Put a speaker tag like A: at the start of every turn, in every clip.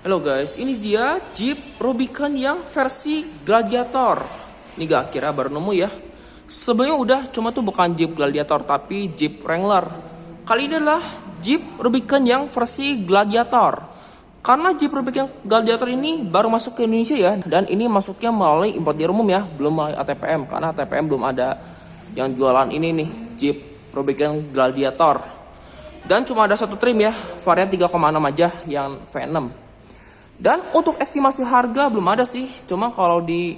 A: Halo guys, ini dia Jeep Rubicon yang versi Gladiator. Ini gak kira baru nemu ya. Sebelumnya udah, cuma tuh bukan Jeep Gladiator tapi Jeep Wrangler. Kali ini adalah Jeep Rubicon yang versi Gladiator. Karena Jeep Rubicon Gladiator ini baru masuk ke Indonesia ya, dan ini masuknya melalui importir umum ya, belum melalui ATPM karena ATPM belum ada yang jualan ini nih, Jeep Rubicon Gladiator. Dan cuma ada satu trim ya, varian 3,6 aja yang V6. Dan untuk estimasi harga belum ada sih, cuma kalau di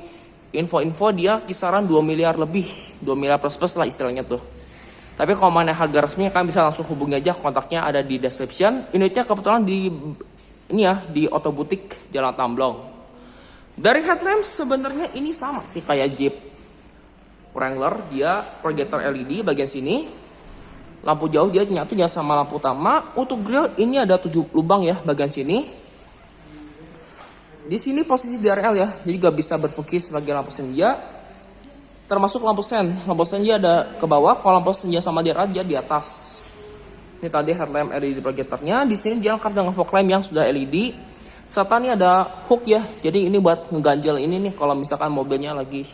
A: info-info dia kisaran 2 miliar lebih, 2 miliar plus lah istilahnya tuh. Tapi kalau mana harga resmi kan bisa langsung hubungi aja, kontaknya ada di description. Unitnya kebetulan di ini ya, di Otobutik Jalan Tamblong. Dari headlamp sebenarnya ini sama sih kayak Jeep Wrangler, dia proyektor LED bagian sini. Lampu jauh dia nyatunya sama lampu utama. Untuk grill ini ada 7 lubang ya bagian sini. Di sini posisi DRL ya, jadi gak bisa berfungsi sebagai lampu senja. Termasuk lampu sen. Lampu senja ada ke bawah, kalau lampu senja sama DRL dia di atas. Ini tadi headlamp LED projectornya. Di sini dia lengkap dengan fog lamp yang sudah LED. Serta ini ada hook ya, jadi ini buat ngeganjel ini nih kalau misalkan mobilnya lagi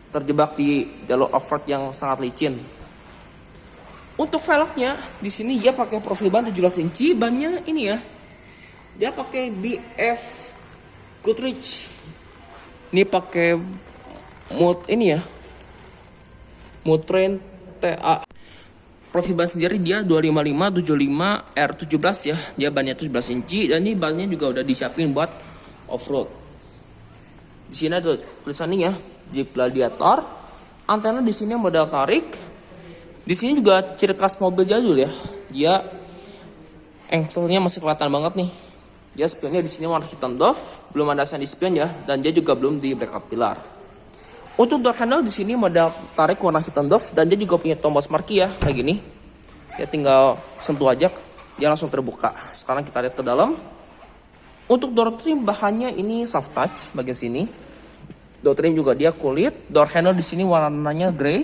A: terjebak di jalur off-road yang sangat licin. Untuk velgnya di sini dia pakai profil ban 17 inci, bannya ini ya. Dia pakai BF Goodrich. Ini pakai mode ini ya, mode Trend TA. Profil ban sendiri dia 255 R17 ya. Dia bannya 17 inci dan ini bannya juga udah disiapin buat off-road. Di sini ada tulisannya ya, Jeep Gladiator. Antena di sini model tarik. Di sini juga ciri khas mobil jadul ya. Dia engselnya masih kelihatan banget nih. Dia spionnya di sini warna hitam doff, belum ada sandi spion ya, dan dia juga belum di backup pilar. Untuk door handle di sini model tarik warna hitam doff, dan dia juga punya tombol smart key ya, kayak gini. Dia tinggal sentuh aja, dia langsung terbuka. Sekarang kita lihat ke dalam. Untuk door trim bahannya ini soft touch bagian sini. Door trim juga dia kulit. Door handle di sini warnanya grey.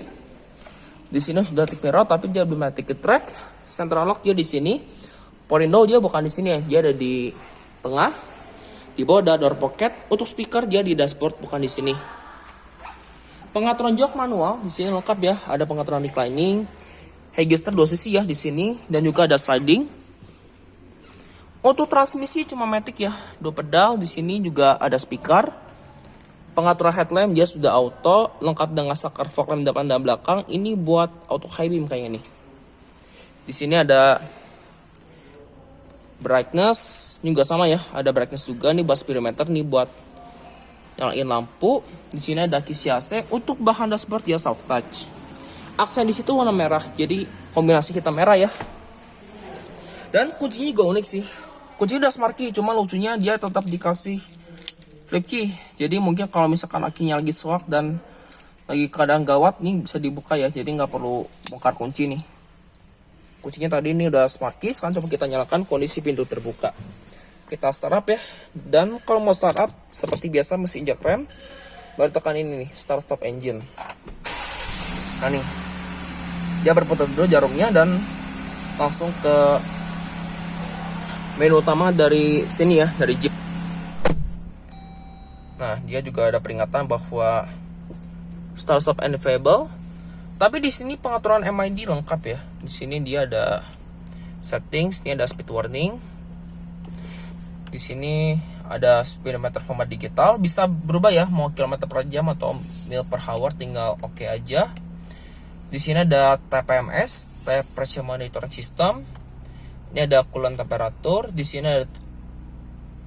A: Di sini sudah tick mirror, tapi dia belum ada ticket track. Central lock dia di sini. Power window dia bukan di sini ya, dia ada di tengah. Di bawah ada door pocket. Untuk speaker dia di dashboard, bukan di sini. Pengaturan jok manual di sini lengkap ya. Ada pengaturan reclining, headrest 2 sisi ya di sini, dan juga ada sliding. Untuk transmisi cuma matic ya, 2 pedal. Di sini juga ada speaker. Pengaturan headlamp dia sudah auto, lengkap dengan saklar fog lamp depan dan belakang. Ini buat auto high beam kayaknya nih. Di sini ada brightness juga sama ya, ada brightness juga nih buat speedometer, nih buat nyalain lampu. Di sini ada kisi AC. Untuk bahan dashboard ya soft touch. Aksen di situ warna merah, jadi kombinasi hitam merah ya. Dan kuncinya juga unik sih. Kuncinya udah smart key, cuma lucunya dia tetap dikasih flip key. Jadi mungkin kalau misalkan akinya lagi swak dan lagi keadaan gawat nih bisa dibuka ya, jadi nggak perlu bongkar kunci nih. Kuncinya tadi ini udah smart key. Sekarang coba kita nyalakan, kondisi pintu terbuka. Kita startup ya. Dan kalau mau startup seperti biasa mesti injak rem, baru tekan ini nih, start stop engine. Nah nih, dia berputar dulu jarumnya dan langsung ke menu utama dari sini ya, dari Jeep. Nah, dia juga ada peringatan bahwa start stop enable. Tapi di sini pengaturan MID lengkap ya. Di sini dia ada settings, ini ada speed warning. Di sini ada speedometer format digital, bisa berubah ya, mau kilometer per jam atau mil per hour, tinggal oke aja. Di sini ada TPMS, Tire Pressure Monitoring System. Ini ada coolant temperatur. Di sini ada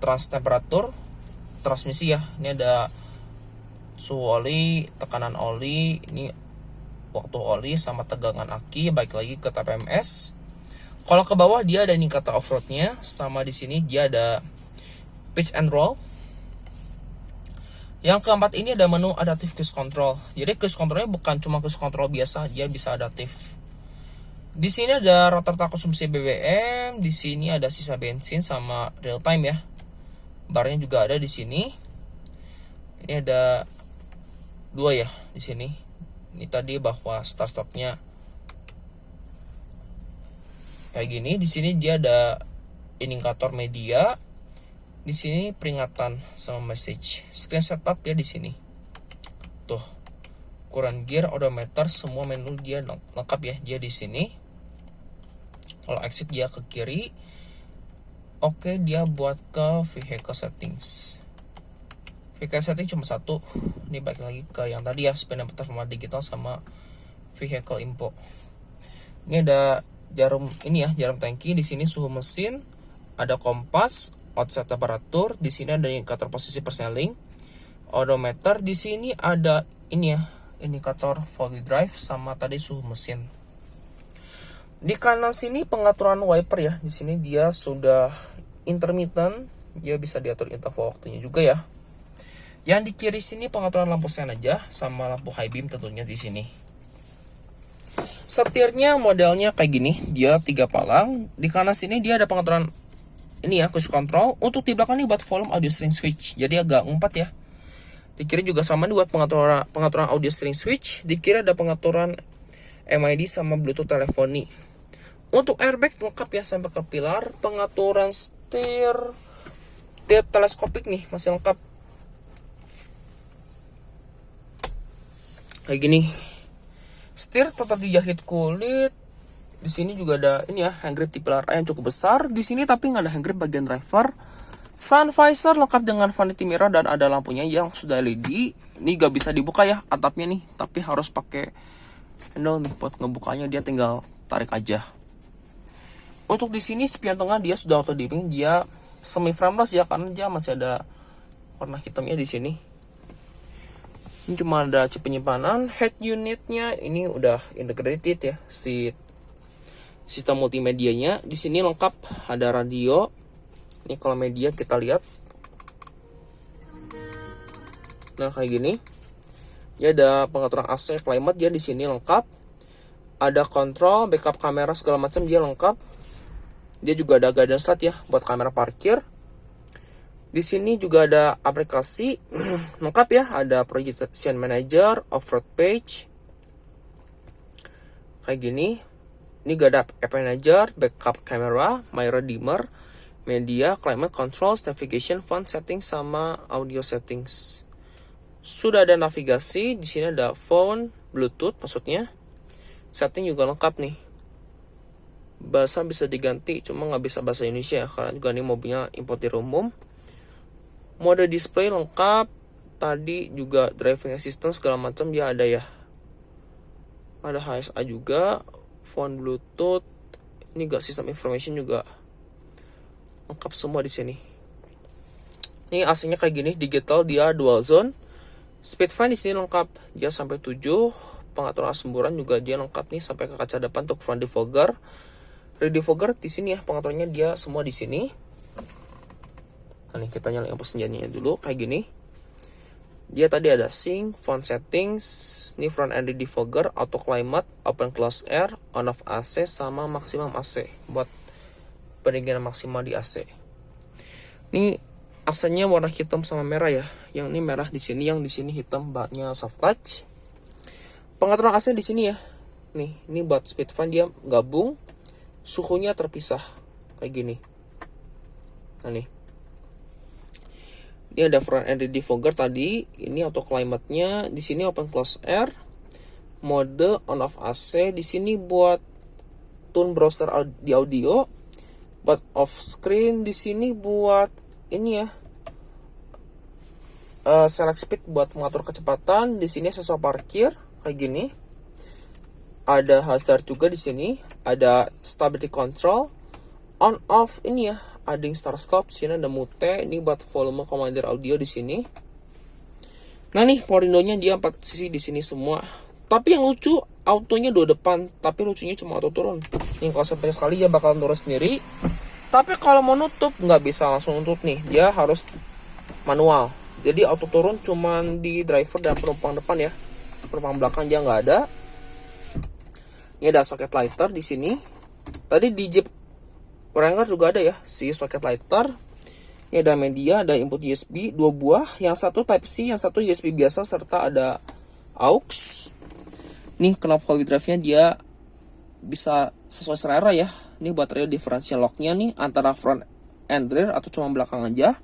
A: temperatur transmisi ya. Ini ada suhu oli, tekanan oli, ini waktu oli sama tegangan aki. Baik lagi ke TPMS. Kalau ke bawah dia ada indikator off-roadnya, sama di sini dia ada pitch and roll. Yang keempat ini ada menu adaptive cruise control. Jadi cruise controlnya bukan cuma cruise control biasa, dia bisa adaptif. Di sini ada rata-rata konsumsi BBM, di sini ada sisa bensin sama real time ya. Barnya juga ada di sini. Ini ada 2 ya di sini. Ini tadi bahwa start stopnya kayak gini. Di sini dia ada indikator media. Di sini peringatan sama message. Screen setup ya di sini. Tuh. Ukuran gear, odometer, semua menu dia lengkap ya. Dia di sini. Kalau exit dia ke kiri. Oke, dia buat ke vehicle settings. Vehicle setting cuma satu. Ini balik lagi ke yang tadi ya, speedometer performa digital sama vehicle info. Ini ada jarum ini ya, jarum tangki. Di sini suhu mesin, ada kompas, outside temperatur. Di sini ada indikator posisi persneling, odometer. Di sini ada ini ya, indikator four-wheel drive sama tadi suhu mesin. Di kanan sini pengaturan wiper ya. Di sini dia sudah intermittent, dia bisa diatur interval waktunya juga ya. Yang di kiri sini pengaturan lampu sen aja sama lampu high beam tentunya di sini. Setirnya modelnya kayak gini, dia 3 palang. Di kanan sini dia ada pengaturan ini ya, cruise control. Untuk di belakang ini buat volume audio stream switch, jadi agak 4 ya. Di kiri juga sama nih buat pengaturan audio stream switch. Di kiri ada pengaturan MID sama Bluetooth teleponi. Untuk airbag lengkap ya sampai ke pilar. Pengaturan setir teleskopik nih masih lengkap. Kayak gini. Setir tetap dijahit kulit. Di sini juga ada ini ya, hand grip tipe layar yang cukup besar. Di sini tapi nggak ada hand grip bagian driver. Sun visor lengkap dengan vanity mirror dan ada lampunya yang sudah LED. Ini gak bisa dibuka ya atapnya nih, tapi harus pakai handle nih buat ngebukanya, dia tinggal tarik aja. Untuk di sini spion tengah dia sudah auto dimming, dia semi frameless ya karena dia masih ada warna hitamnya di sini. Ini cuma ada chip penyimpanan. Head unitnya ini udah integrated ya, sistem multimedianya. Di sini lengkap ada radio. Ini kalau media kita lihat. Nah kayak gini. Ya ada pengaturan AC, climate dia di sini lengkap. Ada kontrol, backup kamera segala macam dia lengkap. Dia juga ada guidance light ya buat kamera parkir. Di sini juga ada aplikasi lengkap ya, ada projection manager, off-road page. Kayak gini. Ini gak ada app manager, backup camera, mirror dimmer, media, climate control, navigation, font settings sama audio settings. Sudah ada navigasi, di sini ada phone, Bluetooth maksudnya. Setting juga lengkap nih. Bahasa bisa diganti, cuma nggak bisa bahasa Indonesia karena juga ini mobilnya importir umum. Mode display lengkap. Tadi juga driving assistance segala macam dia ada ya. Ada HSA juga, phone Bluetooth. Ini juga sistem information juga lengkap semua di sini. Ini AC-nya kayak gini, digital dia dual zone. Speed fan di sini lengkap, dia sampai 7. Pengaturan semburan juga dia lengkap nih sampai ke kaca depan untuk front defogger. Rear defogger di sini ya, pengaturannya dia semua di sini. Nah, nih kita nyalain lampu senjanya dulu kayak gini. Dia tadi ada sync, phone settings, ini front end defogger, auto climate, open close air, on off AC sama maksimum AC buat pendinginan maksimal di AC. Ini AC-nya warna hitam sama merah ya. Yang ini merah di sini, yang di sini hitam, baknya soft touch. Pengaturan AC di sini ya. Nih, ini buat speed fan dia gabung, suhunya terpisah kayak gini. Nah nih. Ini ada front end defogger tadi, ini auto climate-nya, di sini open close air, mode on off AC, di sini buat tune browser di audio, buat off screen, di sini buat ini ya, select speed buat mengatur kecepatan, di sini sensor parkir kayak gini, ada hazard juga di sini, ada stability control, on off ini ya. Adding start stop, sini ada mute, ini buat volume commander audio di sini. Nah nih power window-nya dia 4 sisi di sini semua. Tapi yang lucu autonya 2 depan, tapi lucunya cuma auto turun. Ini kalau sampai sekali dia bakal turun sendiri. Tapi kalau mau nutup nggak bisa langsung nutup nih, dia harus manual. Jadi auto turun cuma di driver dan penumpang depan ya. Penumpang belakang dia nggak ada. Ini ada socket lighter di sini. Tadi di Jeep Wrangler juga ada ya, si socket lighter. Ini ada media, ada input USB 2 buah, yang satu Type C, yang satu USB biasa, serta ada aux. Nih knob power drive-nya dia bisa sesuai selera ya. Ini buat radio differential locknya nih antara front and rear atau cuma belakang aja.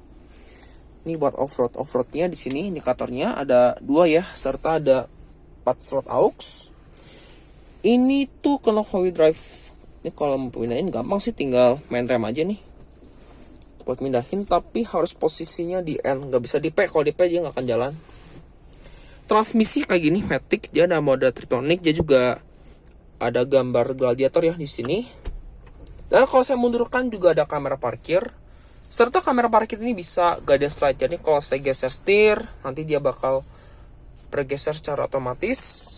A: Ini buat off-roadnya di sini indikatornya ada 2 ya, serta ada 4 slot aux. Ini tuh knob drive. Ini kalau mau pindahin gampang sih, tinggal main rem aja nih buat pindahin, tapi harus posisinya di N, nggak bisa di P. Kalau di P dia nggak akan jalan. Transmisi kayak gini, matic, dia ada mode Tritonic, dia juga ada gambar gladiator ya di sini. Dan kalau saya mundurkan juga ada kamera parkir. Serta kamera parkir ini bisa guidance light. Jadi kalau saya geser setir, nanti dia bakal bergeser secara otomatis.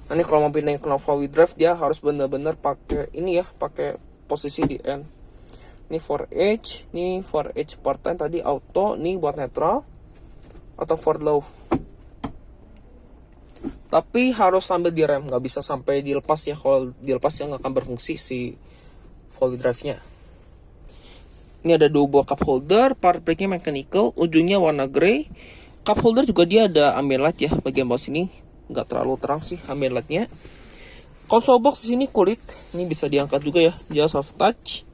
A: Nah, ini kalau mau pindahin knob wheel drive dia harus benar-benar pakai ini ya, pakai posisi di N. Ini 4H, ini 4H part time tadi auto, nih buat netral atau for low. Tapi harus sambil direm, nggak bisa sampai dilepas ya. Kalau dilepas ya nggak akan berfungsi si wheel drive-nya. Ini ada 2 buah cup holder, part brake-nya mechanical, ujungnya warna grey. Cup holder juga dia ada ambient light ya, bagian bawah sini nggak terlalu terang sih ambient light-nya. Console box di sini kulit, ini bisa diangkat juga ya, dia soft touch.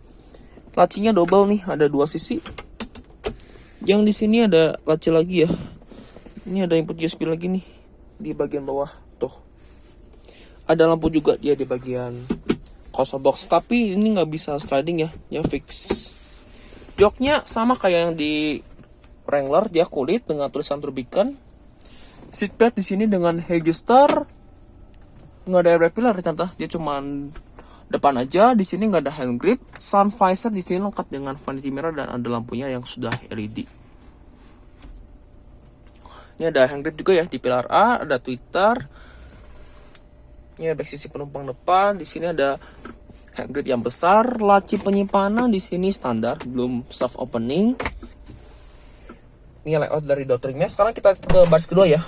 A: Lacinya double nih, ada 2 sisi. Yang di sini ada laci lagi ya. Ini ada input USB lagi nih di bagian bawah tuh. Ada lampu juga dia di bagian console box, tapi ini nggak bisa sliding ya, dia fix. Joknya sama kayak yang di Wrangler, dia kulit dengan tulisan Rubicon. Seatbelt di sini dengan Hagester, nggak ada air pillar ternyata, dia cuman depan aja. Di sini nggak ada hand grip. Sun visor di sini lengkap dengan vanity mirror dan ada lampunya yang sudah LED. Ini ada hand grip juga ya di pilar A, ada tweeter. Ini back sisi penumpang depan. Di sini ada hand grip yang besar. Laci penyimpanan di sini standar, belum soft opening. Ini layout dari door trimnya. Sekarang kita ke baris kedua ya.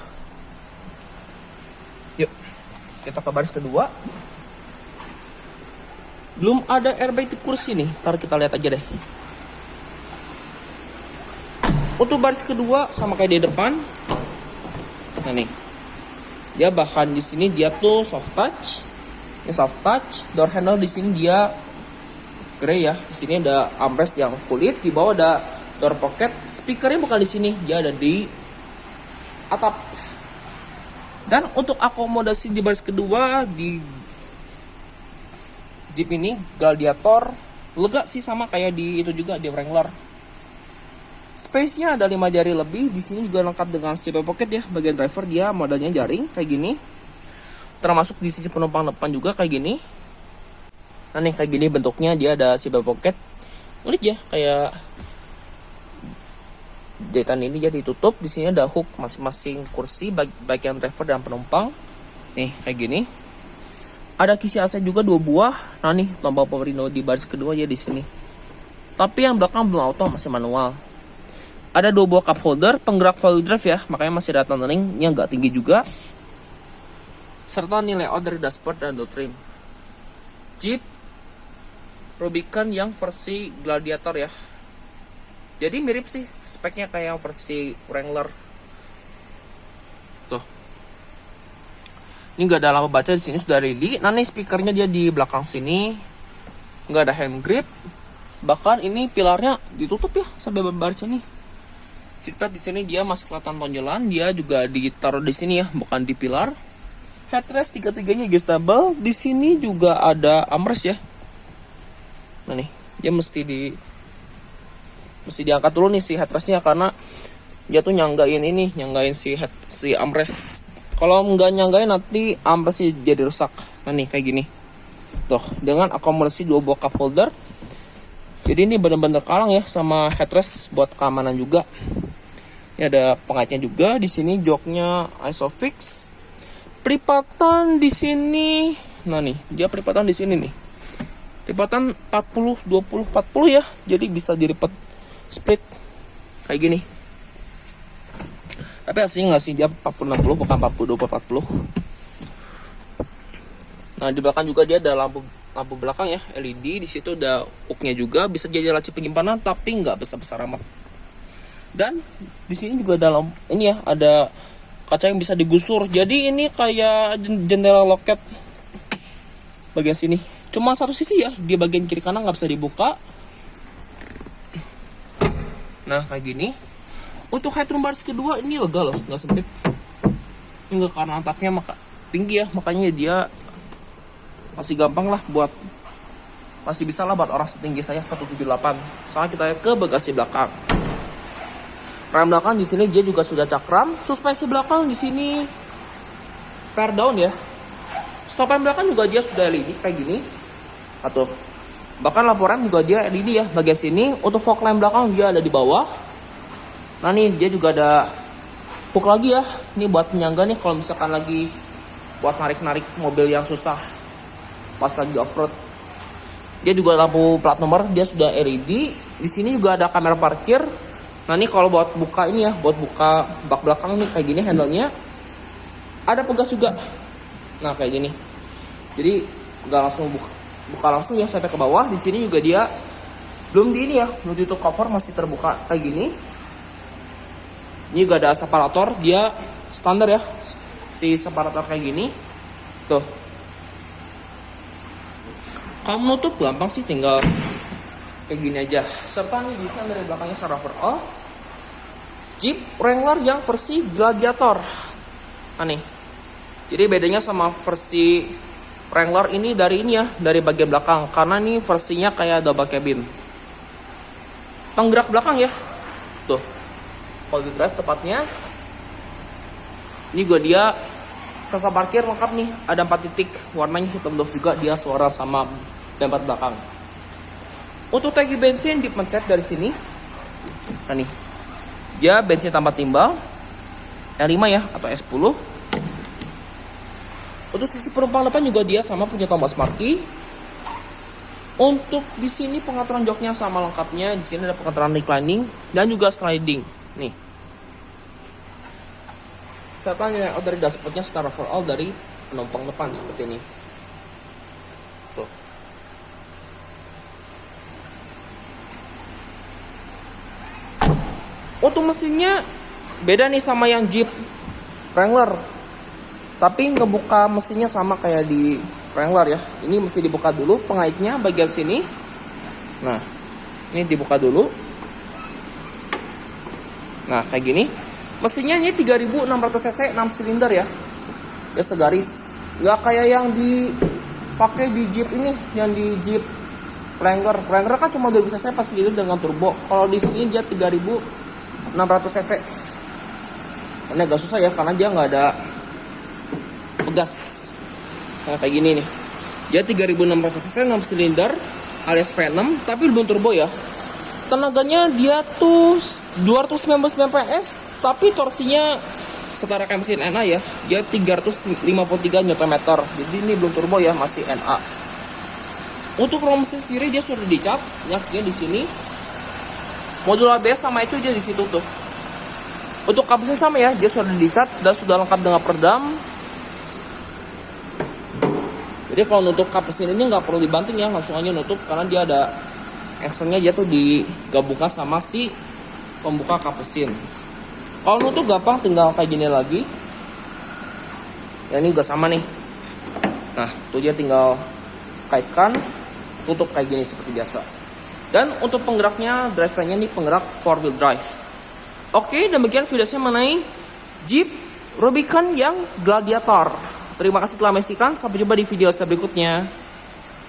A: Yuk, kita ke baris kedua. Belum ada airbag di kursi nih, ntar kita lihat aja deh. Untuk baris kedua sama kayak di depan. Nah nih, dia bahkan di sini dia tuh soft touch. Ini soft touch. Door handle di sini dia grey ya. Di sini ada armrest yang kulit. Di bawah ada door pocket. Speakernya bukan di sini, dia ada di atap. Dan untuk akomodasi di baris kedua di Jeep ini Gladiator lega sih, sama kayak di itu juga di Wrangler. Space-nya ada 5 jari lebih. Di sini juga lengkap dengan zipper pocket ya. Bagian driver dia modalnya jaring kayak gini. Termasuk di sisi penumpang depan juga kayak gini. Nah nih kayak gini bentuknya, dia ada zipper pocket. Unik ya, kayak jahitan ini jadi ditutup. Di sini ada hook masing-masing kursi bagian driver dan penumpang. Nih kayak gini. Ada kisi AC juga 2 buah. Nah nih tombol power window di baris kedua ya di sini. Tapi yang belakang belum auto, masih manual. Ada 2 buah cup holder, penggerak wheel drive ya, makanya masih ada tunneling yang nggak tinggi juga. Serta nih layout dari dashboard dan door trim. Jeep Rubicon yang versi Gladiator ya. Jadi mirip sih speknya kayak yang versi Wrangler. Tuh. Ini nggak ada lampu baca, di sini sudah ready. Nah nih speakernya dia di belakang sini, nggak ada hand grip. Bahkan ini pilarnya ditutup ya sampai baris ini. Seatbelt di sini dia masih kelihatan tonjolan, dia juga ditaruh di sini ya, bukan di pilar. Headrest tiga-tiganya adjustable. Di sini juga ada armrest ya. Nah nih, dia mesti diangkat dulu nih si headrestnya karena dia tuh nyanggain si armrest. Kalau nggak nyanggain nanti armrestnya jadi rusak. Nah nih kayak gini. Tuh, dengan akomodasi 2 buah cup holder. Jadi ini benar-benar kalang ya sama headrest buat keamanan juga. Ini ada pengaitnya juga. Di sini joknya Isofix. Pelipatan di sini. Nah nih, dia pelipatan di sini nih. Lipatan 40 20 40 ya. Jadi bisa dilipat split kayak gini. Tapi aslinya nggak sih, dia 40-60 bukan 40-20-40. Nah di belakang juga dia ada lampu belakang ya, LED. Di situ ada hooknya juga, bisa jadi laci penyimpanan tapi nggak besar-besar amat. Dan di sini juga dalam ini ya ada kaca yang bisa digusur. Jadi ini kayak jendela loket bagian sini. Cuma satu sisi ya, di bagian kiri kanan nggak bisa dibuka. Nah kayak gini. Untuk headroom baris kedua ini lega loh, nggak sempit. Ini nggak karena atapnya tinggi ya, makanya dia masih gampang lah buat, masih bisa lah buat orang setinggi saya 178. Sekarang kita ke bagasi belakang. Rem belakang di sini dia juga sudah cakram. Suspensi belakang di sini pair down ya. Stop lamp belakang juga dia sudah LED kayak gini. Atau bahkan lampu rem juga dia LED ya bagian sini. Untuk fog lamp belakang dia ada di bawah. Nah nih dia juga ada hook lagi ya. Ini buat penyangga nih kalau misalkan lagi buat narik-narik mobil yang susah pas lagi off-road. Dia juga lampu plat nomor dia sudah LED. Di sini juga ada kamera parkir. Nah ini kalau buat buka ini ya, buat buka bak belakang nih kayak gini handle-nya. Ada pegas juga. Nah kayak gini. Jadi nggak langsung buka langsung ya sampai ke bawah. Di sini juga dia belum di ini ya, belum ditutup cover, masih terbuka kayak gini. Ini juga ada separator, dia standar ya. Si separator kayak gini. Tuh. Kalau menutup gampang sih, tinggal kayak gini aja. Serta nih desain dari belakangnya secara overall Jeep Wrangler yang versi Gladiator. Nah nih, jadi bedanya sama versi Wrangler ini dari ini ya, dari bagian belakang. Karena ini versinya kayak double cabin. Penggerak belakang ya. Tuh, kalau di drive tepatnya. Ini juga dia sensor parkir lengkap nih. Ada 4 titik, warnanya hitam doff juga. Dia suara sama bumper belakang. Untuk tangki bensin dipencet dari sini. Nah nih, dia bensin tanpa timbal E5 ya atau S10. Untuk sisi penumpang depan juga dia sama punya tombol smart key. Untuk di sini pengaturan joknya sama lengkapnya. Di sini ada pengaturan reclining dan juga sliding. Nih. Serta yang dari dashboardnya secara overall dari penumpang depan seperti ini. Tuh. Untuk mesinnya beda nih sama yang Jeep Wrangler. Tapi ngebuka mesinnya sama kayak di Wrangler ya. Ini mesti dibuka dulu pengaitnya bagian sini. Nah, ini dibuka dulu. Nah, kayak gini. Mesinnya ini 3600 cc 6 silinder ya. Ya segaris. Nggak kayak yang dipakai di Jeep ini, yang di Jeep Wrangler. Wrangler kan cuma 2000 cc 4 silinder dengan turbo. Kalau di sini dia 3600 cc. Ini agak susah ya karena dia nggak ada pegas. Nah, kayak gini nih. Dia 3600 cc 6 silinder alias V6 tapi belum turbo ya. Tenaganya dia tuh 299 PS tapi torsinya setara kayak mesin NA ya. Dia 353 Nm. Jadi ini belum turbo ya, masih NA. Untuk rom mesin sendiri dia sudah dicap, ya di sini. Modul ABS sama itu dia di situ tuh. Untuk kap mesin sama ya, dia sudah dicat dan sudah lengkap dengan peredam. Jadi kalau nutup kap mesin ini nggak perlu dibanting ya, langsung aja nutup karena dia ada actionnya, dia tuh digabungkan sama si pembuka kap mesin. Kalau nutup gampang, tinggal kayak gini lagi. Ya ini juga sama nih. Nah, tuh dia tinggal kaitkan, tutup kayak gini seperti biasa. Dan untuk penggeraknya, drivetrainnya ini penggerak 4-wheel drive. Oke, demikian video saya mengenai Jeep Rubicon yang Gladiator. Terima kasih telah menyaksikan. Sampai jumpa di video saya berikutnya.